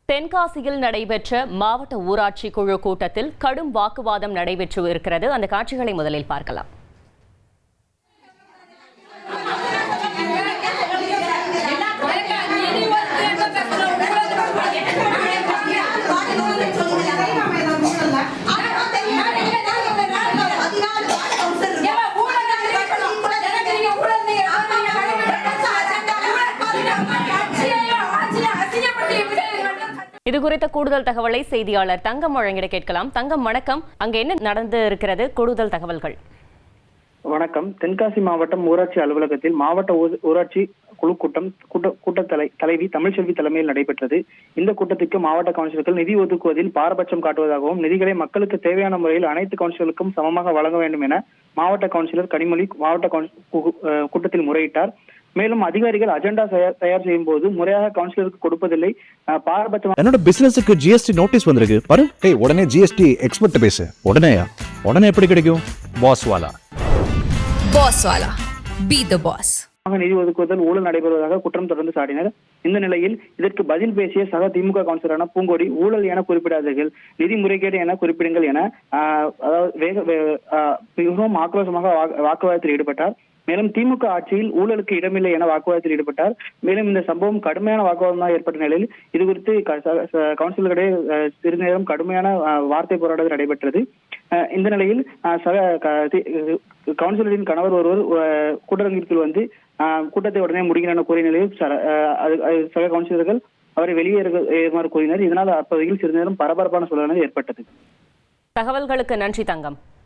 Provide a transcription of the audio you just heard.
தென்காசியில் நடைபெற்ற மாவட்ட ஊராட்சி குழு கூட்டத்தில் கடும் வாக்குவாதம் நடைபெற்று இருக்கிறது. அந்த காட்சிகளை முதலில் பார்க்கலாம். இது குறித்த கூடுதல் தகவலை செய்தியாளர் தங்கம் வழங்கிட கேட்கலாம். தங்கம், வணக்கம். அங்க என்ன நடந்து இருக்கிறது? கூடுதல் தகவல்கள். வணக்கம். தென்காசி மாவட்டம் ஊராட்சி அலுவலகத்தில் மாவட்ட ஊராட்சி குழு கூட்ட தலைவி தமிழ்செல்வி தலைமையில் நடைபெற்றது. இந்த கூட்டத்திற்கு மாவட்ட கவுன்சிலர்கள் நிதி ஒதுக்குவதில் பாரபட்சம் காட்டுவதாகவும் நிதிகளை மக்களுக்கு தேவையான முறையில் அனைத்து கவுன்சிலருக்கும் சமமாக வழங்க வேண்டும் என மாவட்ட கவுன்சிலர் கனிமொழி மாவட்ட கூட்டத்தில் முறையிட்டார். மேலும் அதிகாரிகள் அஜெண்டா தயார் செய்யும் போது முறையாக கவுன்சிலருக்கு கொடுப்பதில்லை, பாரபட்சம். என்னோட பிசினஸுக்கு ஜிஎஸ்டி நோட்டீஸ் வந்திருக்கு பாரு. உடனே ஜிஎஸ்டி எக்ஸ்பர்ட் பேசு. உடனே எப்படி கிடைக்கும்? பாஸ் வாலா பி தி பாஸ். நிதி ஒதுக்குவதில் ஊழல் நடைபெறுவதாக குற்றம் தொடர்ந்து சாடினர். இந்த நிலையில் இதற்கு பதில் பேசிய சக திமுக கவுன்சிலரான பூங்கோடி, ஊழல் என குறிப்பிடாதீர்கள், நிதி முறைகேடு என குறிப்பிடுங்கள் என மிகவும் ஆக்ரோஷமாக வாக்குவாதத்தில் ஈடுபட்டார். மேலும் திமுக ஆட்சியில் ஊழலுக்கு இடமில்லை என வாக்குவாதத்தில் ஈடுபட்டார். மேலும் இந்த சம்பவம் கடுமையான வாக்குவாதமாக ஏற்பட்ட நிலையில் இது குறித்து கவுன்சிலர்களிடையே சிறிது நேரம் கடுமையான வார்த்தை போராட்டம் நடைபெற்றது. இந்த நிலையில் கவுன்சிலரின் கணவர் ஒருவர் கூட்டரங்கிற்குள் வந்து கூட்டத்தை உடனே முடிகிற என கூறிய நிலையில் சக கவுன்சிலர்கள் அவரை வெளியேறுமாறு கூறினர். இதனால் அப்பகுதியில் சிறிது நேரம் பரபரப்பான சூழல் ஏற்பட்டது. தகவல்களுக்கு நன்றி தங்கம்.